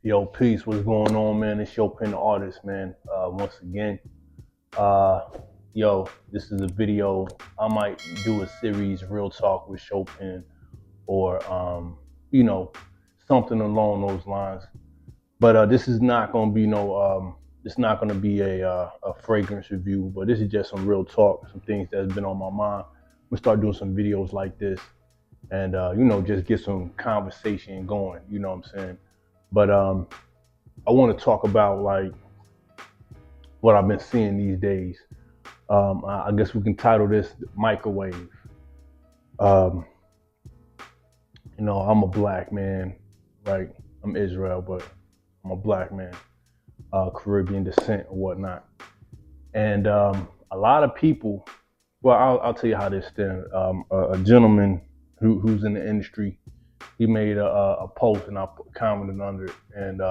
Yo, peace. What's going on, man? It's Showpen the artist, man. Once again, uh, yo, this is a video. I might do a series, real talk with Showpen, or you know, something along those lines. But this is not gonna be it's not gonna be a fragrance review. But this is just some real talk, some things that's been on my mind. We start doing some videos like this, and just get some conversation going. You know what I'm saying? But I want to talk about like what I've been seeing these days. I guess we can title this microwave. Um, I'm a black man, right? I'm Israel, but I'm a black man, Caribbean descent or whatnot. And a lot of people, well, I'll tell you how this stands. A gentleman who's in the industry, he made a post and I commented under it. And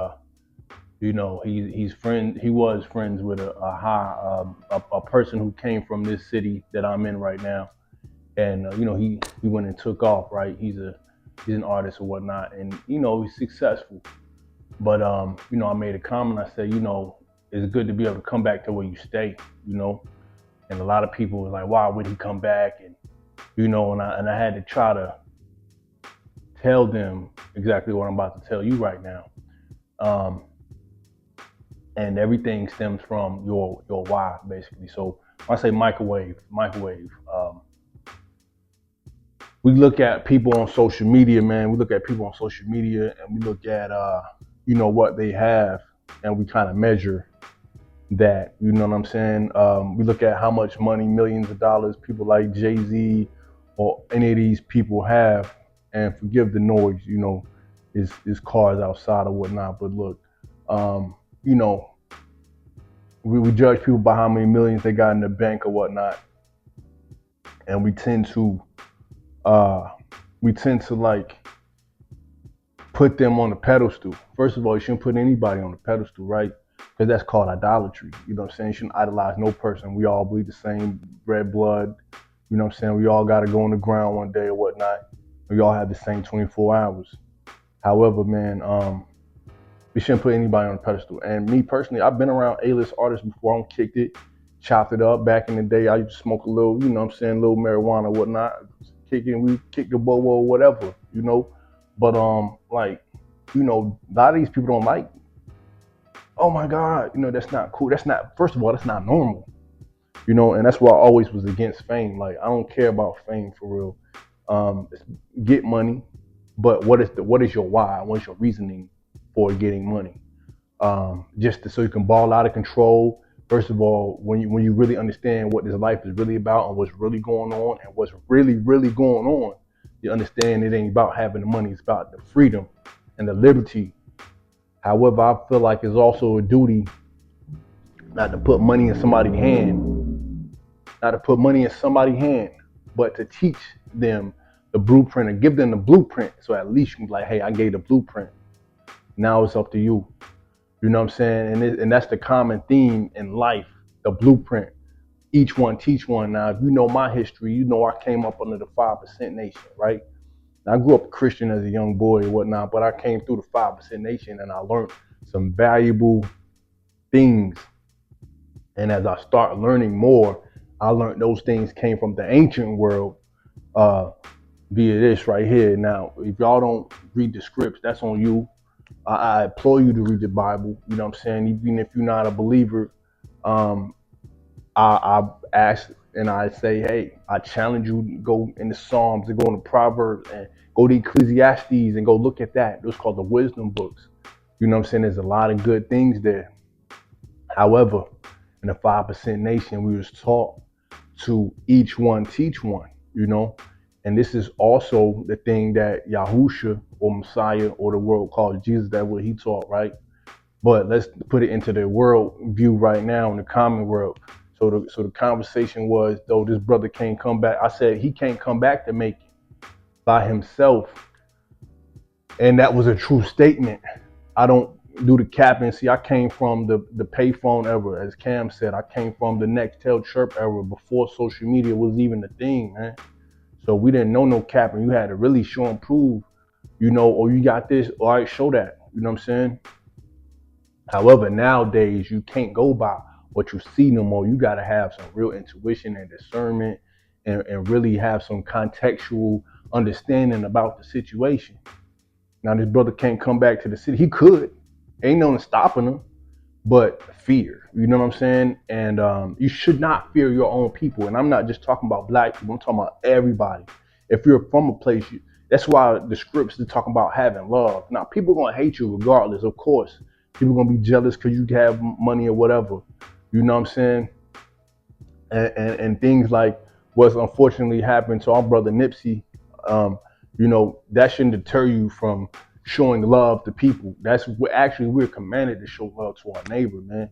he was friends with a person who came from this city that I'm in right now, and he went and took off. Right, he's an artist or whatnot, and he's successful. But I made a comment. I said, it's good to be able to come back to where you stay. And a lot of people were like, why would he come back? And I had to try to tell them exactly what I'm about to tell you right now. And everything stems from your why, basically. So when I say microwave, we look at people on social media, man. We look at people on social media, and we look at what they have, and we kind of measure that. You know what I'm saying? We look at how much money, millions of dollars, people like Jay-Z or any of these people have, and forgive the noise, is cars outside or whatnot. But look, we judge people by how many millions they got in the bank or whatnot, and we tend to like put them on the pedestal. First of all, you shouldn't put anybody on the pedestal, right? Because that's called idolatry. You know what I'm saying? You shouldn't idolize no person. We all bleed the same red blood. You know what I'm saying? We all got to go on the ground one day or whatnot. We all have the same 24 hours. However, man, we shouldn't put anybody on a pedestal. And me personally, I've been around A-list artists before. I kicked it, chopped it up. Back in the day, I used to smoke a little, little marijuana or whatnot. We kick the bobo or whatever, But a lot of these people don't like, oh my God, that's not cool. First of all, that's not normal. And that's why I always was against fame. Like, I don't care about fame for real. Get money, but what is your why? What's your reasoning for getting money? So you can ball out of control. First of all, when you really understand what this life is really about and what's really going on and what's really, really going on, you understand it ain't about having the money. It's about the freedom and the liberty. However, I feel like it's also a duty not to put money in somebody's hand, but to teach them the blueprint and give them the blueprint. So at least you can be like, hey, I gave the blueprint. Now it's up to you. You know what I'm saying? And that's the common theme in life, the blueprint. Each one teach one. Now, if you know my history, I came up under the 5% nation, right? Now, I grew up a Christian as a young boy and whatnot, but I came through the 5% nation and I learned some valuable things. And as I start learning more, I learned those things came from the ancient world, via this right here. Now, if y'all don't read the scripts, that's on you. I implore you to read the Bible. You know what I'm saying? Even if you're not a believer, I ask and I say, hey, I challenge you to go in the Psalms and go into Proverbs and go to Ecclesiastes and go look at that. Those called the wisdom books. You know what I'm saying? There's a lot of good things there. However, in the 5% nation, we was taught to each one teach one, And this is also the thing that Yahusha or Messiah or the world called Jesus, that's what he taught, right? But let's put it into the world view right now in the common world. So the conversation was, though this brother can't come back. I said he can't come back to make it by himself. And that was a true statement. I don't do the capping. See, I came from the payphone era, as Cam said. I came from the Nextel chirp era before social media was even a thing, man. So we didn't know no capping. You had to really show and prove, or you got this, all right, show that. You know what I'm saying? However, nowadays you can't go by what you see no more. You got to have some real intuition and discernment, and really have some contextual understanding about the situation. Now, this brother can't come back to the city. He could. Ain't no one stopping him, but fear. You know what I'm saying? And you should not fear your own people. And I'm not just talking about black people. I'm talking about everybody. If you're from a place, that's why the scripts are talking about having love. Now, people are gonna hate you regardless, of course. People are gonna be jealous because you have money or whatever. You know what I'm saying? And things like what's unfortunately happened to our brother Nipsey, that shouldn't deter you from showing love to people. That's what actually we're commanded to show love to our neighbor, man.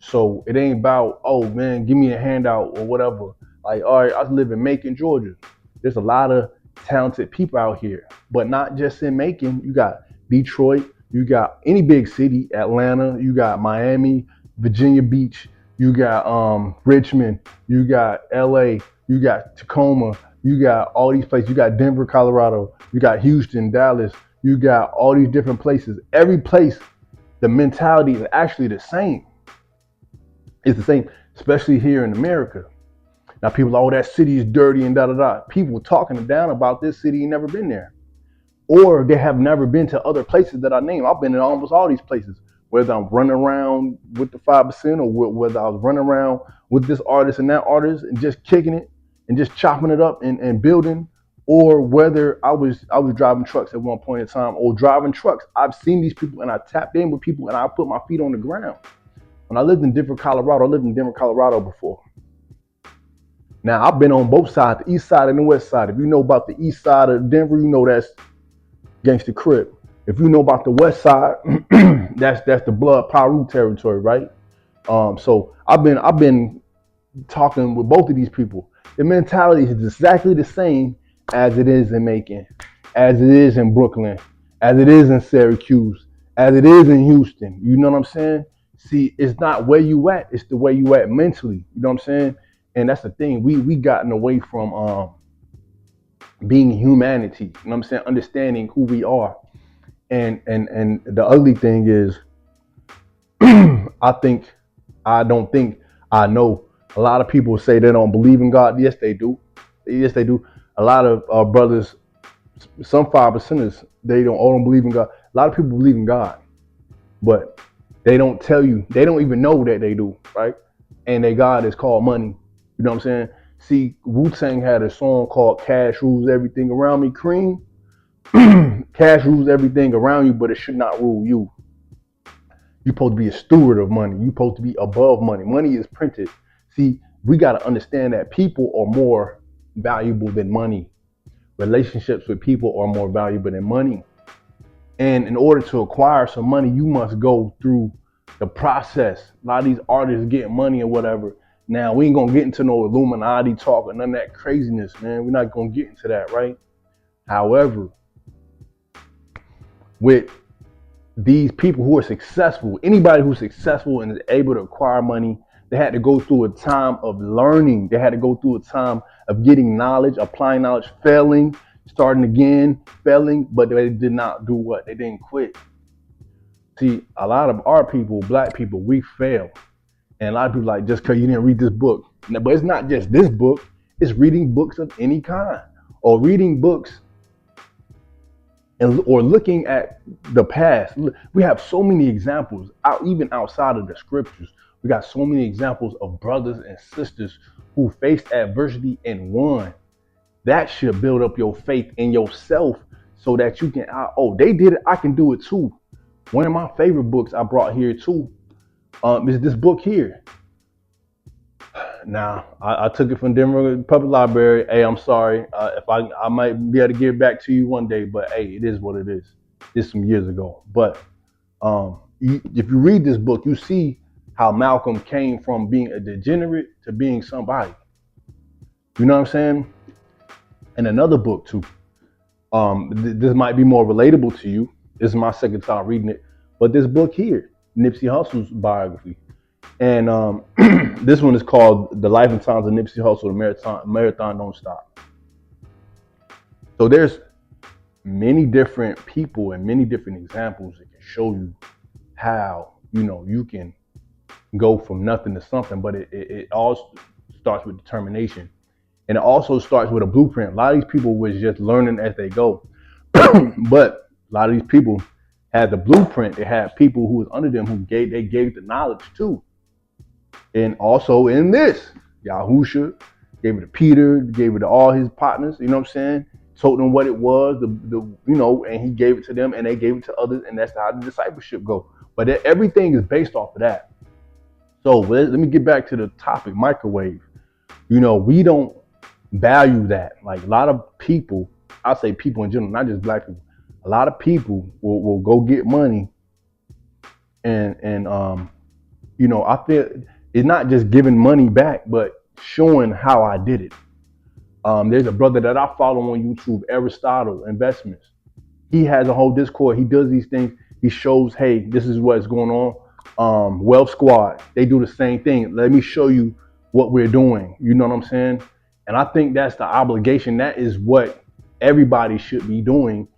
So it ain't about, oh man, give me a handout or whatever. Like, all right, I live in Macon, Georgia. There's a lot of talented people out here, but not just in Macon. You got Detroit, you got any big city, Atlanta, you got Miami, Virginia Beach, you got Richmond, you got LA, you got Tacoma, you got all these places. You got Denver, Colorado, you got Houston, Dallas, you got all these different places. Every place, the mentality is actually the same. It's the same, especially here in America. Now people are, oh, that city is dirty and da da da. People talking down about this city and never been there. Or they have never been to other places that I name. I've been in almost all these places, whether I'm running around with the 5% or whether I was running around with this artist and that artist and just kicking it and just chopping it up and building, or whether I was driving trucks at one point in time or driving trucks. I've seen these people and I tapped in with people and I put my feet on the ground. When I lived in Denver, Colorado, I lived in Denver, Colorado before. Now I've been on both sides, the east side and the west side. If you know about the east side of Denver, you know that's Gangsta Crip. If you know about the west side, that's the Blood Piru territory, right? So I've been talking with both of these people. The mentality is exactly the same as it is in Macon, as it is in Brooklyn, as it is in Syracuse, as it is in Houston. You know what I'm saying? See, it's not where you at, it's the way you at mentally. You know what I'm saying? And that's the thing. We gotten away from being humanity. You know what I'm saying? Understanding who we are. And the ugly thing is, I don't think I know. A lot of people say they don't believe in God. Yes, they do. Yes, they do. A lot of brothers, some 5%ers, they don't believe in God. A lot of people believe in God, but they don't tell you. They don't even know that they do, right? And their God is called money. You know what I'm saying? See, Wu-Tang had a song called Cash Rules Everything Around Me, Cream. Cash rules everything around you, but it should not rule you. You're supposed to be a steward of money. You're supposed to be above money. Money is printed. See, we got to understand that people are more valuable than money. Relationships with people are more valuable than money. And in order to acquire some money, you must go through the process. A lot of these artists getting money or whatever. Now, we ain't going to get into no Illuminati talk or none of that craziness, man. We're not going to get into that, right? However, with these people who are successful, anybody who's successful and is able to acquire money, they had to go through a time of learning. They had to go through a time of getting knowledge, applying knowledge, failing, starting again, failing, but they did not do what? They didn't quit. See, a lot of our people, black people, we fail. And a lot of people like, just because you didn't read this book. But it's not just this book, it's reading books of any kind or reading books or looking at the past. We have so many examples, even outside of the scriptures. We got so many examples of brothers and sisters who faced adversity and won. That should build up your faith in yourself so that you can, oh, they did it, I can do it too. One of my favorite books I brought here too is this book here. Now, I took it from Denver Public Library. Hey, I'm sorry. If I might be able to give it back to you one day, but hey, it is what it is. It's some years ago. But if you read this book, you see how Malcolm came from being a degenerate to being somebody. You know what I'm saying? And another book too. This might be more relatable to you. This is my second time reading it. But this book here, Nipsey Hussle's biography. And this one is called The Life and Times of Nipsey Hussle, the Marathon Don't Stop. So there's many different people and many different examples that can show you how you can go from nothing to something, but it all starts with determination. And it also starts with a blueprint. A lot of these people was just learning as they go. But a lot of these people had the blueprint. They had people who was under them who gave the knowledge too. And also in this, Yahusha gave it to Peter, gave it to all his partners, you know what I'm saying? Told them what it was, and he gave it to them and they gave it to others, and that's how the discipleship go. But everything is based off of that. So let me get back to the topic, microwave. We don't value that. Like a lot of people, I say people in general, not just black people, a lot of people will go get money and I feel it's not just giving money back, but showing how I did it. There's a brother that I follow on YouTube, Aristotle Investments. He has a whole Discord. He does these things. He shows, hey, this is what's going on. Wealth Squad, they do the same thing. Let me show you what we're doing. You know what I'm saying? And I think that's the obligation. That is what everybody should be doing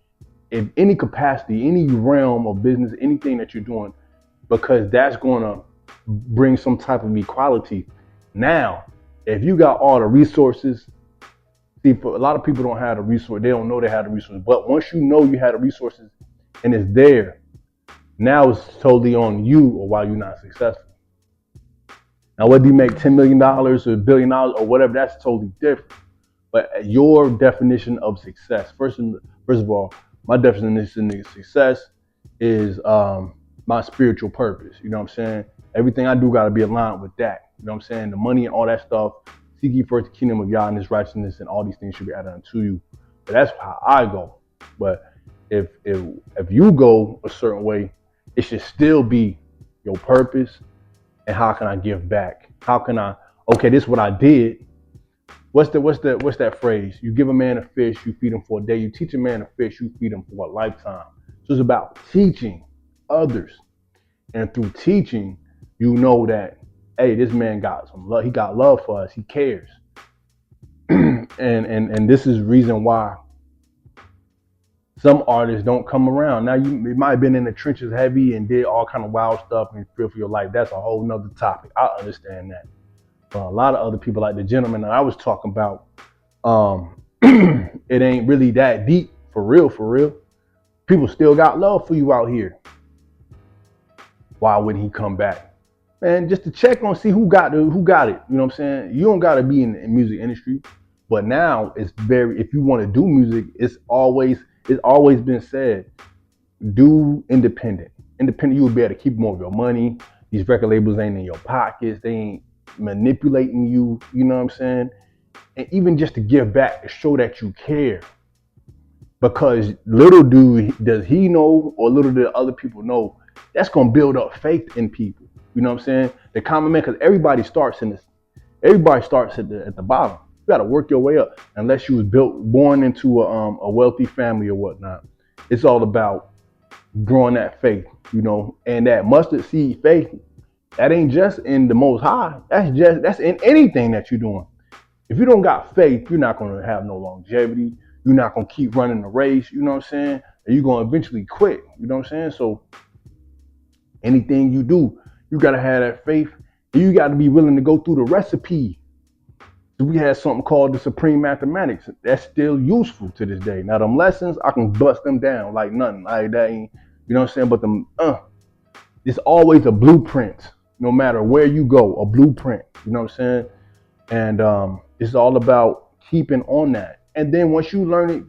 in any capacity, any realm of business, anything that you're doing, because that's going to bring some type of equality. Now, if you got all the resources, see, for a lot of people don't have the resource. They don't know they have the resources. But once you know you have the resources and it's there, now it's totally on you or why you're not successful. Now, whether you make $10 million or $1 billion or whatever, that's totally different. But your definition of success, first of all, my definition of success is my spiritual purpose. You know what I'm saying? Everything I do got to be aligned with that. You know what I'm saying? The money and all that stuff. Seek ye first the kingdom of Yah and his righteousness, and all these things should be added unto you. But that's how I go. But if you go a certain way, it should still be your purpose and how can I give back? How can I? Okay, this is what I did. What's that phrase? You give a man a fish, you feed him for a day. You teach a man a fish, you feed him for a lifetime. So it's about teaching others, and through teaching, you know that, hey, this man got some love. He got love for us. He cares, and this is the reason why some artists don't come around. Now, it might have been in the trenches heavy and did all kind of wild stuff and fear for your life. That's a whole nother topic. I understand that. But a lot of other people, like the gentleman that I was talking about, it ain't really that deep, for real, for real. People still got love for you out here. Why wouldn't he come back? Man, just to check on, see who got it. You know what I'm saying? You don't got to be in the music industry. But now it's if you want to do music, it's always been said, do independent. Independent, you will be able to keep more of your money. These record labels ain't in your pockets. They ain't manipulating you. You know what I'm saying? And even just to give back, to show that you care. Because little does he know, or little do other people know, that's going to build up faith in people. You know what I'm saying? The common man, because everybody starts at the bottom. You got to work your way up, unless you was born into a wealthy family or whatnot. It's all about growing that faith, and that mustard seed faith. That ain't just in the Most High. That's in anything that you're doing. If you don't got faith, you're not going to have no longevity. You're not going to keep running the race. You know what I'm saying? And you're going to eventually quit. You know what I'm saying? So anything you do, you got to have that faith. And you got to be willing to go through the recipe. So we had something called the Supreme Mathematics. That's still useful to this day. Now, them lessons, I can bust them down like nothing. Like that ain't, you know what I'm saying? But it's always a blueprint. No matter where you go, a blueprint. You know what I'm saying? And it's all about keeping on that. And then once you learn it,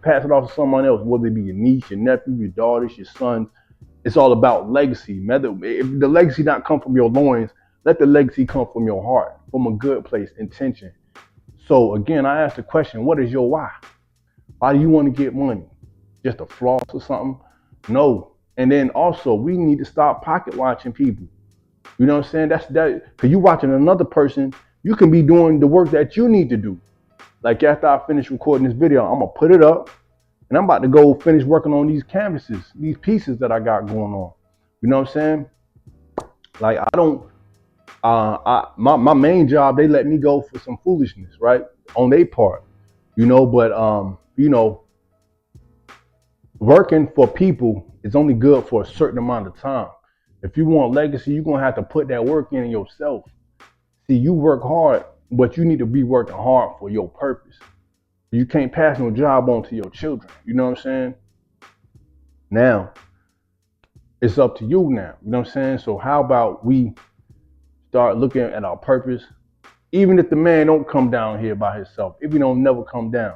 pass it off to someone else, whether it be your niece, your nephew, your daughters, your sons. It's all about legacy. If the legacy not come from your loins, let the legacy come from your heart, from a good place, intention. So again, I asked the question, what is your why? Why do you want to get money? Just a floss or something? No. And then also, we need to stop pocket watching people. You know what I'm saying? That's because you watching another person, you can be doing the work that you need to do. Like after I finish recording this video, I'm gonna put it up and I'm about to go finish working on these canvases, these pieces that I got going on. You know what I'm saying? Like I don't, my main job, they let me go for some foolishness, right? On their part, but working for people is only good for a certain amount of time. If you want legacy, you're gonna have to put that work in yourself. See, you work hard, but you need to be working hard for your purpose. You can't pass no job on to your children. You know what I'm saying? Now, it's up to you now. You know what I'm saying? So how about we start looking at our purpose? Even if the man don't come down here by himself, if he don't never come down.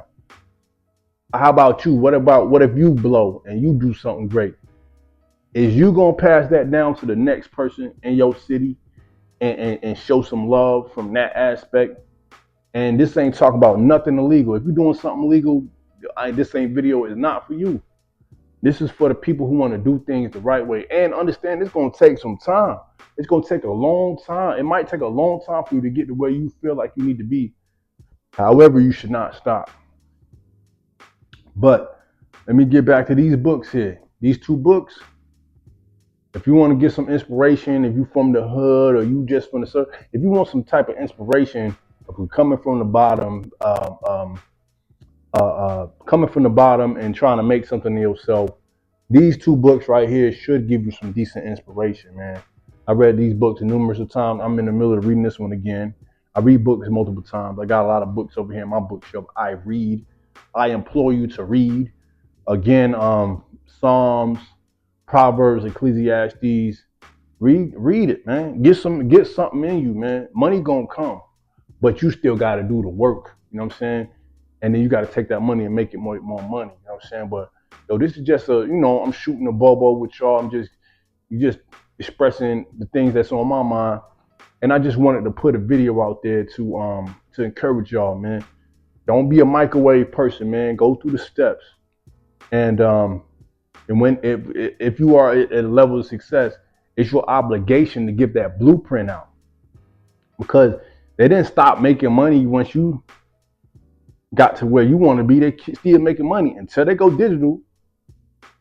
How about you? What if you blow and you do something great? Is you gonna pass that down to the next person in your city and show some love from that aspect? And this ain't talking about nothing illegal. If you're doing something illegal, this ain't video is not for you. This is for the people who want to do things the right way and understand it's gonna take some time. It's gonna take a long time. It might take a long time for you to get to where you feel like you need to be. However, you should not stop. But let me get back to these books here. These two books. If you want to get some inspiration, if you from the hood or you just from the surf, if you want some type of inspiration, if you're coming from the bottom, coming from the bottom and trying to make something of yourself, these two books right here should give you some decent inspiration, man. I read these books numerous of times. I'm in the middle of reading this one again. I read books multiple times. I got a lot of books over here in my bookshelf. I read. I implore you to read. Again, Psalms, Proverbs, Ecclesiastes. Read it, man. Get something in you, man. Money gonna come, but you still gotta do the work. You know what I'm saying? And then you gotta take that money and make it more money. You know what I'm saying? But yo, this is just I'm shooting a bubble with y'all. I'm just expressing the things that's on my mind. And I just wanted to put a video out there to encourage y'all, man. Don't be a microwave person, man. Go through the steps. And when if you are at a level of success, it's your obligation to give that blueprint out. Because they didn't stop making money once you got to where you want to be. They still making money until they go digital.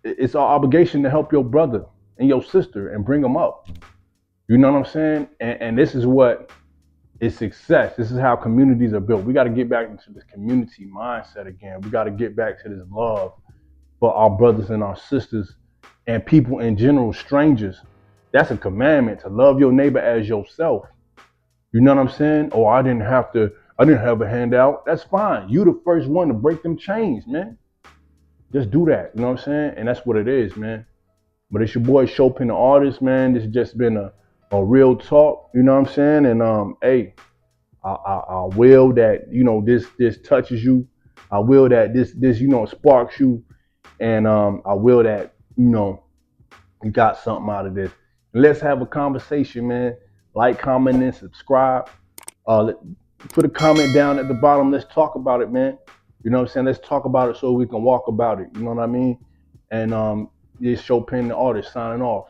It's our obligation to help your brother and your sister and bring them up. You know what I'm saying? And this is what is success. This is how communities are built. We got to get back into this community mindset again. We got to get back to this love for our brothers and our sisters and people in general, strangers. That's a commandment, to love your neighbor as yourself. You know what I'm saying? Oh, I didn't have a handout. That's fine. You the first one to break them chains, man. Just do that. You know what I'm saying? And that's what it is, man. But it's your boy Showpen the artist, man. This has just been a real talk. You know what I'm saying? And hey, I will that this touches you. I will that this sparks you, and I will that you got something out of this. Let's have a conversation, man. Like, comment, and subscribe. Put a comment down at the bottom. Let's talk about it, man. You know what I'm saying? Let's talk about it so we can walk about it. You know what I mean? And this Showpen the artist signing off.